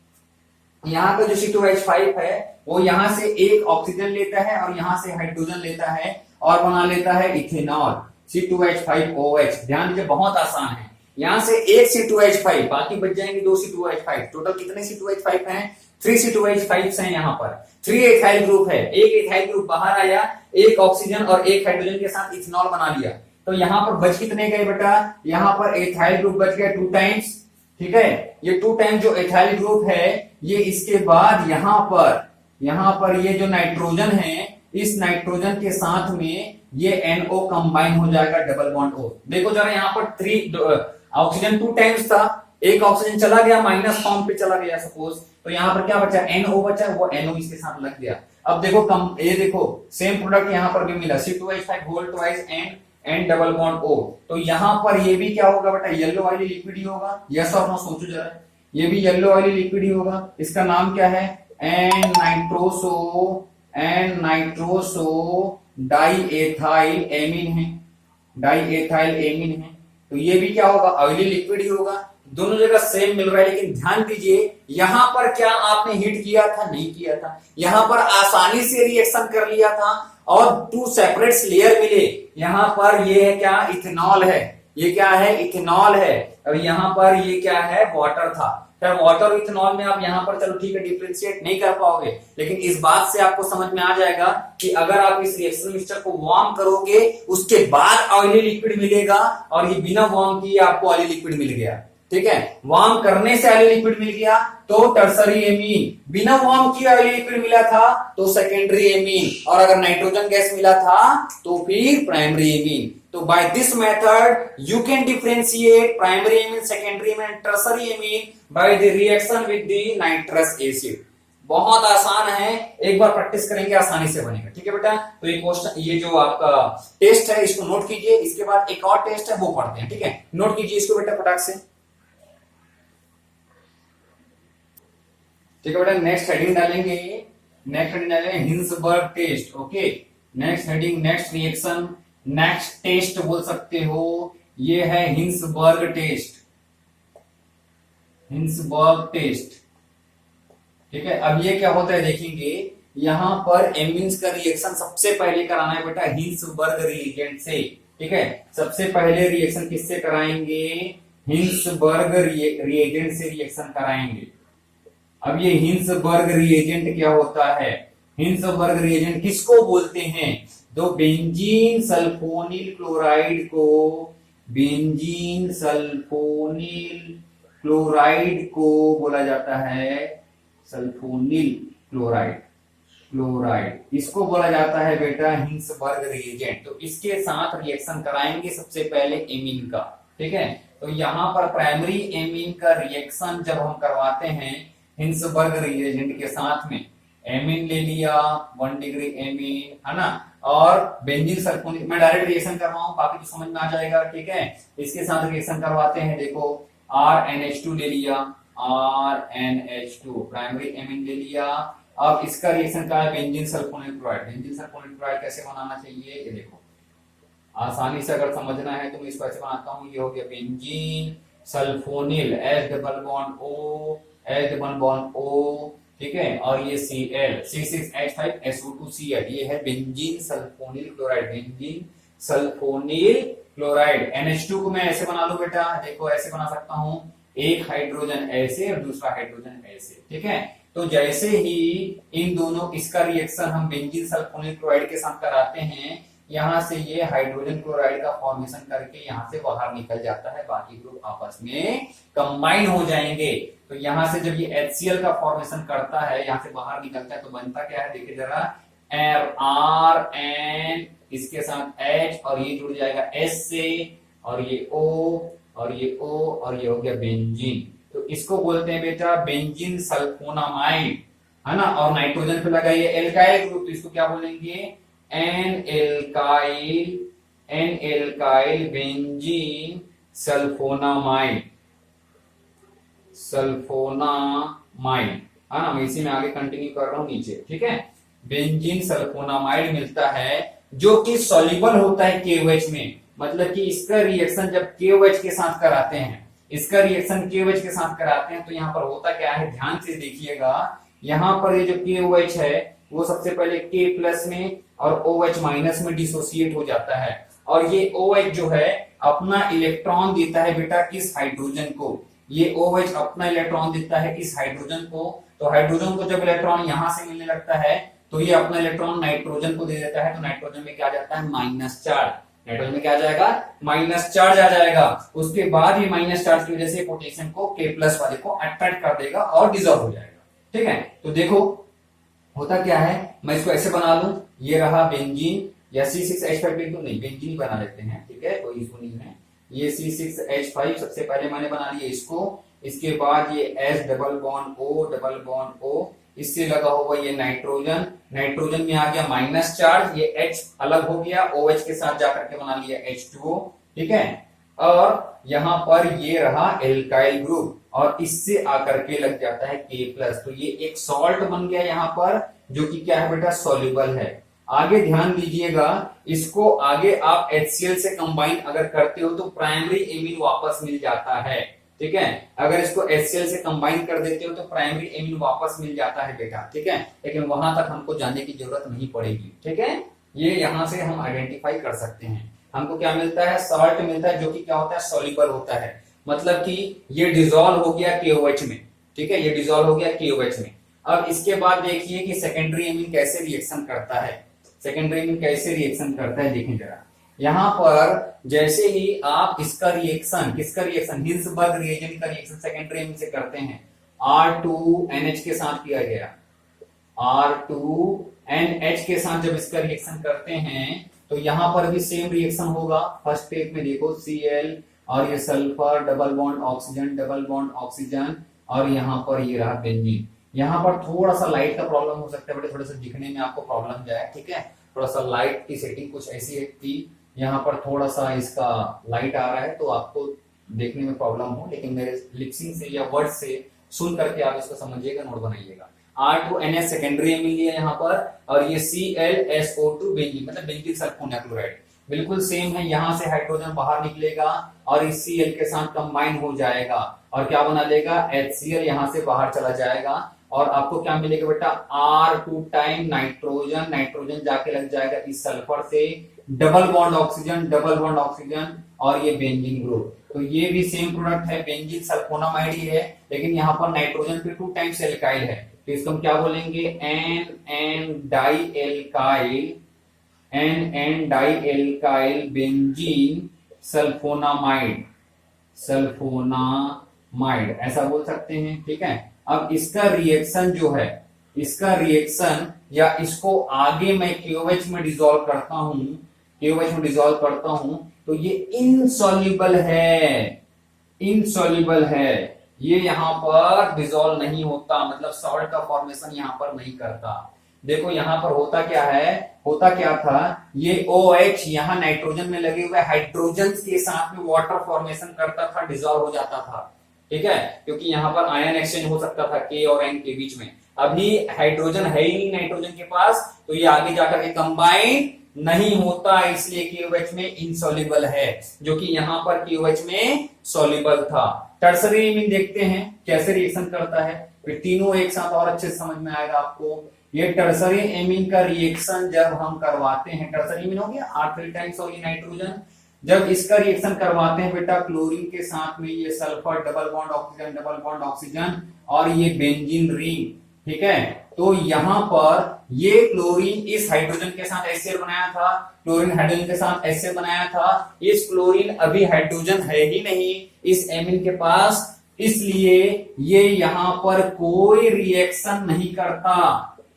यहाँ पे जो C2H5 है वो यहां से एक ऑक्सीजन लेता है और यहां से हाइड्रोजन लेता है और बना लेता है इथेनॉल, C2H5OH। ध्यान दीजिए, बहुत आसान है। यहां से एक C2H5, बाकी बच जाएंगे 2 C2H5। टोटल कितने C2H5 हैं, 3 C2H5 हैं। यहाँ पर 3 एथाइल ग्रुप है, एक एथाइल ग्रुप बाहर आया, एक ऑक्सीजन और एक हाइड्रोजन के साथ इथेनॉल बना लिया, तो यहाँ पर बच कितने गए बेटा, यहाँ पर एथाइल ग्रुप बच गया 2 टाइम्स। ठीक है, ये 2 टाइम्स जो एथाइल ग्रुप है, ये इसके बाद यहाँ पर ये जो नाइट्रोजन है, इस नाइट्रोजन के साथ में ये NO कंबाइन हो जाएगा, डबल बॉन्ड O। देखो जरा यहाँ पर 3 ऑक्सीजन 2 टाइम्स था, एक ऑक्सीजन चला गया, माइनस फॉर्म पे चला गया सपोज, तो यहाँ पर क्या बचा, NO बचा, वो NO इसके साथ लग गया। अब देखो ये देखो सेम प्रोडक्ट यहाँ पर भी मिला, C2H5 whole twice N double bond O। तो यहाँ पर ये भी क्या होगा बेटा, येलो वाली लिक्विड ही होगा। यस और नो, सोचो जरा, ये भी येलो वाली लिक्विड ही होगा। इसका नाम क्या है, N नाइट्रोसो डाइएथाइल एमीन है, डाइएथाइल एमीन है। तो ये भी क्या होगा, ऑयली लिक्विड ही होगा। दोनों जगह सेम मिल रहा है, लेकिन ध्यान दीजिए यहां पर क्या आपने हीट किया था, नहीं किया था। यहां पर आसानी से रिएक्शन कर लिया था और 2 सेपरेट लेयर मिले। यहां पर ये है क्या, इथेनॉल है, ये क्या है, इथेनॉल है, और यहां पर ये क्या है, वाटर था। फिर वाटर और इथेनॉल में आप यहाँ पर चलो ठीक है डिफरेंशिएट नहीं कर पाओगे, लेकिन इस बात से आपको समझ में आ जाएगा कि अगर आप इस रिएक्शन मिक्सचर को वार्म करोगे, उसके बाद ऑयली लिक्विड मिलेगा, और ये बिना वार्म किए आपको ऑयली लिक्विड मिल गया। ठीक है, वार्म करने से ऑयली लिक्विड मिल गया तो टर्सरी एमीन, बिना वार्म किए ऑयली लिक्विड मिला था तो सेकेंडरी एमीन, और अगर नाइट्रोजन गैस मिला था तो फिर प्राइमरी एमीन। तो by this method you can differentiate primary amine, secondary amine, tertiary amine by the reaction with the nitrous acid. बहुत आसान है, एक बार प्रैक्टिस करेंगे आसानी से बनेगा। ठीक है बेटा, तो ये क्वेश्चन, ये जो आपका टेस्ट है इसको नोट कीजिए, इसके बाद एक और टेस्ट है वो पढ़ते हैं। ठीक है, नोट कीजिए इसको बेटा फटाक से। ठीक है बेटा, नेक्स्ट हेडिंग डालेंगे, Hinsberg test. Okay, next heading, next reaction, next test बोल सकते हो, ये है हिंसबर्ग टेस्ट, हिंसबर्ग टेस्ट। ठीक है, अब ये क्या होता है देखेंगे, यहाँ पर एमीन्स का रिएक्शन सबसे पहले कराना है बेटा हिंसबर्ग रिएजेंट से। ठीक है, सबसे पहले रिएक्शन किससे कराएंगे, हिंसबर्ग रिएजेंट से रिएक्शन कराएंगे। अब ये हिंसबर्ग रिएजेंट क्या होता है, हिंसबर्ग रिएजेंट किसको बोलते हैं, तो बेंजीन सल्फोनिल क्लोराइड को, बेंजीन सल्फोनिल क्लोराइड को बोला जाता है सल्फोनिल क्लोराइड, क्लोराइड इसको बोला जाता है बेटा हिंसबर्ग रिएजेंट। तो इसके साथ रिएक्शन कराएंगे सबसे पहले एमीन का। ठीक है, तो यहाँ पर प्राइमरी एमीन का रिएक्शन जब हम करवाते हैं हिंसबर्ग रिएजेंट के साथ में, एमीन ले लिया 1 डिग्री एमीन, है ना, और बेंजीन सल्फोनिल, मैं डायरेक्ट रिएक्शन करवाऊं बाकी तो समझ में आ जाएगा। ठीक है, इसके साथ रिएक्शन करवाते हैं, देखो RNH2 ले लिया, RNH2 प्राइमरी एमीन ले लिया। अब इसका रिएक्शन क्या है, benzene sulphonyl chloride. Benzene sulphonyl chloride कैसे बनाना चाहिए, ये देखो आसानी से अगर समझना है तो मैं इसको ऐसे बनाता हूँ, ये हो गया benzene sulphonyl H double bond O, H double bond O, ठीक है, और ये Cl C6H5SO2Cl, ये है benzene sulphonyl chloride, benzene sulphonyl chloride. NH2 को मैं ऐसे बना लूं बेटा, देखो ऐसे बना सकता हूं, एक हाइड्रोजन ऐसे और दूसरा हाइड्रोजन ऐसे। ठीक है, तो जैसे ही इन दोनों इसका रिएक्शन हम बेंजीन सल्फोनिल क्लोराइड के साथ कराते हैं, यहां से ये हाइड्रोजन क्लोराइड का फॉर्मेशन करके यहां से बाहर निकल जाता है, बाकी ग्रुप आपस में कंबाइन हो जाएंगे। तो यहां से जब ये HCl का फॉर्मेशन करता है, यहां से बाहर निकलता है, तो बनता क्या है देखिए जरा, RN इसके साथ H और ये जुड़ जाएगा S से, और ये O और ये O और ये हो गया बेंजीन। तो इसको बोलते हैं बेटा बेंजीन सल्फोनामाइड, है ना, और नाइट्रोजन पे लगाइए एल्काइल ग्रुप, तो इसको क्या बोलेंगे, N alkyl benzene sulphonamide, sulphonamide, है ना, मैं इसी में आगे कंटिन्यू कर रहा हूं नीचे। ठीक है, बेंजीन सल्फोनामाइड मिलता है जो कि सॉल्युबल होता है KOH में, मतलब कि इसका रिएक्शन जब KOH के साथ कराते हैं, इसका रिएक्शन KOH के साथ कराते हैं, तो यहाँ पर होता क्या है, ध्यान से देखिएगा, यहाँ पर ये जो KOH है वो सबसे पहले K प्लस में और OH माइनस में डिसोसिएट हो जाता है, और ये OH जो है अपना इलेक्ट्रॉन देता है बेटा किस हाइड्रोजन को, ये OH अपना इलेक्ट्रॉन देता है किस हाइड्रोजन को, तो हाइड्रोजन को जब इलेक्ट्रॉन यहां से मिलने लगता है तो ये अपना इलेक्ट्रॉन नाइट्रोजन को दे देता है, तो नाइट्रोजन में क्या जाता है, माइनस चार्ज, नाइट्रोजन में क्या आ जाएगा, माइनस चार्ज आ जाएगा। उसके बाद ये माइनस चार्ज की वजह से पोटेशियम को K प्लस वाले को अट्रैक्ट कर देगा और डिजॉल्व हो जाएगा। ठीक है, तो देखो होता क्या है, मैं इसको ऐसे बना लूं, ये रहा बेंजीन, या C6H5 लिख दूं, नहीं बेंजीन बना लेते हैं, ठीक है, कोई इशू नहीं है। ये C6H5 सबसे पहले मैंने बना लिया इसको, इसके बाद ये H डबल बॉन्ड O, इससे लगा होगा ये नाइट्रोजन, नाइट्रोजन में आ गया माइनस चार्ज, ये H अलग हो गया, OH के साथ जाकर के बना लिया H2O। ठीक है, और यहां पर ये रहा एल्काइल ग्रुप, और इससे आकर के लग जाता है K प्लस, तो ये एक सॉल्ट बन गया यहाँ पर, जो कि क्या है बेटा, सॉल्युबल है। आगे ध्यान दीजिएगा, इसको आगे आप HCl से कंबाइन अगर करते हो तो प्राइमरी एमीन वापस मिल जाता है। ठीक है, अगर इसको HCl से कंबाइन कर देते हो तो प्राइमरी एमीन वापस मिल जाता है बेटा। ठीक है, लेकिन वहां तक हमको जाने की जरूरत नहीं पड़ेगी। ठीक है, ये यहां से हम आइडेंटिफाई कर सकते हैं, हमको क्या मिलता है, सॉल्ट मिलता है, जो कि क्या होता है, सॉल्युबल होता है, मतलब कि ये डिसॉल्व हो गया KOH में। ठीक है, ये डिसॉल्व हो गया KOH में। अब इसके बाद देखिए कि सेकेंडरी एमीन कैसे रिएक्शन करता है, सेकेंडरी एमीन कैसे रिएक्शन करता है, देखें जरा, यहां पर जैसे ही आप इसका रिएक्शन, किसका रिएक्शन, हिल्सबर्ग रिएजेंट का रिएक्शन सेकेंडरी एमीन से करते हैं, R2NH के साथ किया गया, R2NH के साथ जब इसका रिएक्शन करते हैं तो यहां पर भी सेम रिएक्शन होगा। फर्स्ट स्टेप में देखो Cl और ये sulphur double bond oxygen, double bond oxygen, और यहाँ पर ये रहा बेंजीन। यहाँ पर थोड़ा सा लाइट का प्रॉब्लम हो सकता है बेटे, थोड़ा सा दिखने में आपको प्रॉब्लम जाए। ठीक है, थोड़ा सा लाइट की सेटिंग कुछ ऐसी है कि यहाँ पर थोड़ा सा इसका लाइट आ रहा है तो आपको देखने में प्रॉब्लम हो, लेकिन मेरे लिपसिंग से या वर्ड से सुन करके आप इसको समझिएगा, नोट बनाइएगा। R2NH सेकेंडरी एमीन लिया यहाँ पर, और ये ClSO2 बेंजीन, मतलब बेंजीन सल्फोनिल क्लोराइड, बिल्कुल सेम है। यहां से हाइड्रोजन बाहर निकलेगा और इस Cl के साथ कंबाइन हो जाएगा और क्या बना लेगा, HCl यहां से बाहर चला जाएगा और आपको क्या मिलेगा बेटा R2 टाइम नाइट्रोजन, नाइट्रोजन जाके लग जाएगा इस सल्फर से, double bond oxygen, double bond oxygen, और ये बेंजीन ग्रुप। तो ये भी सेम प्रोडक्ट है, बेंजीन सल्फोनामाइड ही है, लेकिन यहाँ पर नाइट्रोजन पे 2 टाइम्स एल्काइल है, तो इसको हम क्या बोलेंगे N di alkyl, N di alkyl benzene sulphonamide, sulphonamide ऐसा बोल सकते हैं। ठीक है, अब इसका रिएक्शन जो है, इसका रिएक्शन या इसको आगे मैं KOH में डिसॉल्व करता हूं, KOH में डिसॉल्व करता हूं, तो ये इनसॉल्युबल है, इनसॉल्युबल है, ये यहां पर डिसॉल्व नहीं होता, मतलब सॉल्ट का फॉर्मेशन यहां पर नहीं करता। देखो यहां पर होता क्या है, होता क्या था, ये OH यहां नाइट्रोजन में लगे हुए हाइड्रोजन के साथ में वाटर फॉर्मेशन करता था, डिसॉल्व हो जाता था। ठीक है, क्योंकि यहां पर आयन एक्सचेंज हो सकता था K और N के बीच में। अभी हाइड्रोजन है ही नहीं नाइट्रोजन के पास, तो ये आगे जाकर के कंबाइन नहीं होता, इसलिए KOH में इनसॉल्युबल है, जो कि यहां पर KOH में सॉल्युबल था। टर्सरी एमीन देखते हैं कैसे रिएक्शन करता है, फिर तीनों एक साथ और अच्छे से समझ में आएगा आपको। ये टर्सरी एमीन का रिएक्शन जब हम करवाते हैं, टर्सरी एमीन हो गया R3 टाइम्स और ये नाइट्रोजन, जब इसका रिएक्शन करवाते हैं बेटा क्लोरीन के साथ में, ये sulphur, double bond oxygen, double bond oxygen, और ये बेंजीन रिंग। ठीक है, तो यहां पर ये क्लोरीन इस हाइड्रोजन के साथ HCl बनाया था, क्लोरीन हाइड्रोजन के साथ HCl बनाया था, इस क्लोरीन अभी हाइड्रोजन है ही नहीं इस एमीन के पास, इसलिए ये यहां पर कोई रिएक्शन नहीं करता,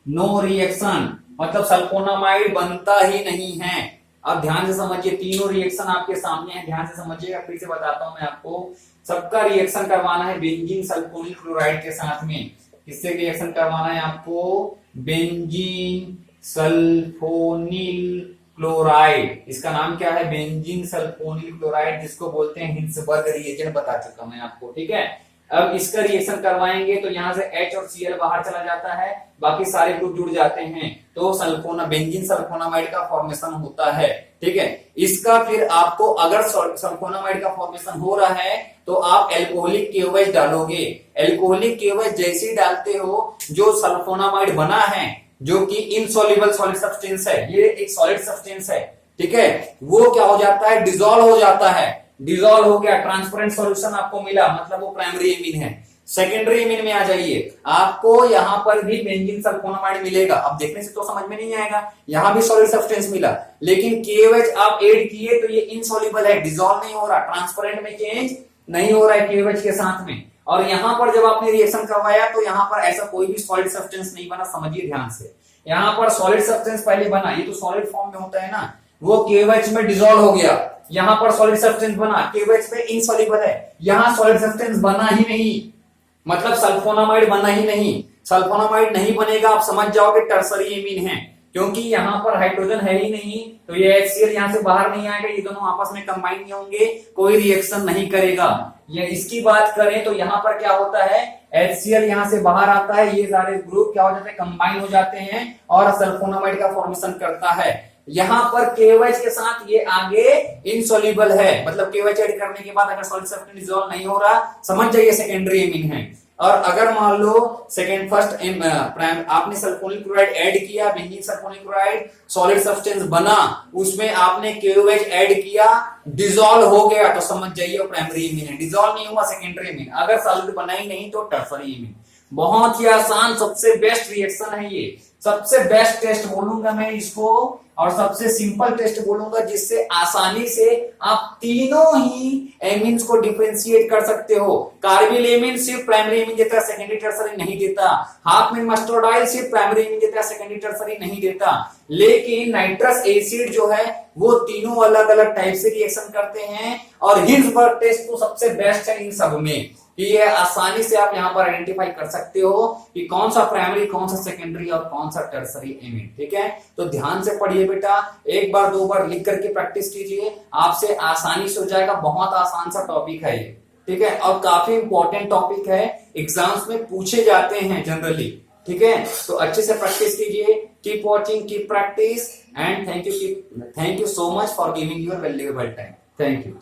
नो रिएक्शन, मतलब सल्फोनामाइड बनता ही नहीं है। अब ध्यान से समझिए, तीनों रिएक्शन आपके सामने है, ध्यान से समझिएगा, फिर से बताता हूं मैं आपको। सबका रिएक्शन करवाना है बेंजीन सल्फोनिल क्लोराइड के साथ में। किससे रिएक्शन करवाना है आपको? बेंजीन सल्फोनिल क्लोराइड, इसका नाम क्या है? बेंजीन सल्फोनिल क्लोराइड, जिसको बोलते हैं हिंसबर्ग रिएजेंट, बता चुका मैं आपको। ठीक है, अब इसका रिएक्शन करवाएंगे तो यहां से H और Cl बाहर चला जाता है, बाकी सारे ग्रुप जुड़ जाते हैं, तो सल्फोना बेंजीन सल्फोनामाइड का फॉर्मेशन होता है। ठीक है, इसका फिर आपको अगर सल्फोनामाइड का फॉर्मेशन हो रहा है तो आप एल्कोहलिक KOH डालोगे। एल्कोहलिक KOH जैसे ही डालते हो, जो सल्फोनामाइड बना है, जो कि इनसॉल्युबल सॉलिड सब्सटेंस है, ये एक सॉलिड सब्सटेंस है, ठीक है, वो क्या हो जाता है? डिसॉल्व हो जाता है। डिसॉल्व हो गया, ट्रांसपेरेंट सॉल्यूशन आपको मिला, मतलब वो प्राइमरी एमीन है। सेकेंडरी एमीन में आ जाइए, आपको यहां पर भी बेंजीन सल्फोनामाइड मिलेगा। अब देखने से तो समझ में नहीं आएगा, यहां भी सॉलिड सब्सटेंस मिला, लेकिन KOH आप ऐड किए तो ये इनसॉल्युबल है, डिसॉल्व नहीं हो रहा, ट्रांसपेरेंट में चेंज नहीं हो रहा है KOH के साथ में। और यहां पर जब आपने रिएक्शन करवाया तो यहां पर ऐसा कोई भी सॉलिड सब्सटेंस नहीं बना, समझिए ध्यान से। यहां पर सॉलिड सब्सटेंस पहले बना, ये तो सॉलिड फॉर्म में होता है ना, वो KOH में डिसॉल्व हो गया, यहां पर सॉलिड सब्सटेंस बना, KOH में इनसॉल्युबल है, यहां सॉलिड सब्सटेंस बना ही नहीं, मतलब सल्फोनामाइड बना ही नहीं। सल्फोनामाइड नहीं बनेगा, आप समझ जाओगे टर्सरी एमीन है, क्योंकि यहां पर हाइड्रोजन है ही नहीं, तो ये HCl यहां से बाहर नहीं आएगा, ये दोनों आपस में कंबाइन नहीं होंगे, कोई रिएक्शन नहीं करेगा। ये इसकी बात करें तो यहां पर क्या होता है? HCl यहां से बाहर आता है, ये सारे ग्रुप क्या हो जाते हैं? कंबाइन हो जाते हैं और सल्फोनामाइड का फॉर्मेशन करता है। यहां पर KOH के साथ ये आगे इनसॉल्युबल है, मतलब KOH ऐड करने के बाद अगर सॉलिड सब्सटेंस डिसॉल्व नहीं हो रहा, समझ जाइए सेकेंडरी एमीन है। और अगर मान लो आपने सल्फोनिल क्लोराइड ऐड किया, benzene sulphonyl chloride, solid substance बना, उसमें आपने KOH ऐड किया, डिसॉल्व हो गया, तो समझ जाइए वो प्राइमरी एमीन है। डिसॉल्व नहीं हुआ, सेकेंडरी एमीन। अगर सॉलिड बना ही नहीं तो टर्सरी एमीन। बहुत ही आसान, सबसे बेस्ट रिएक्शन है ये, सबसे बेस्ट टेस्ट बोलूंगा मैं इसको, और सबसे सिंपल टेस्ट बोलूंगा, जिससे आसानी से आप तीनों ही एमीन्स को डिफरेंशिएट कर सकते हो। कार्बिल एमीन सिर्फ प्राइमरी एमीन देता है, सेकेंडरी टर्सरी नहीं देता। हाफ में मस्टर्ड ऑयल सिर्फ प्राइमरी एमीन देता है, सेकेंडरी टर्सरी नहीं देता। लेकिन नाइट्रस एसिड जो है वो तीनों अलग अलग टाइप से रिएक्शन करते हैं, और हिल्सबर्ग टेस्ट तो सबसे बेस्ट है इन सब में, कि ये आसानी से आप यहां पर आइडेंटिफाई कर सकते हो कि कौन सा प्राइमरी, कौन सा सेकेंडरी और कौन सा टर्सरी एमीन। ठीक है, तो ध्यान से पढ़िए बेटा, एक बार दो बार लिख करके प्रैक्टिस कीजिए, आपसे आसानी से हो जाएगा। बहुत आसान सा टॉपिक है ये, ठीक है, और काफी इंपॉर्टेंट टॉपिक है, एग्जाम्स में पूछे जाते हैं जनरली। ठीक है, तो अच्छे से प्रैक्टिस कीजिए, keep watching, keep practice, and thank you so much for giving your valuable time. Thank you.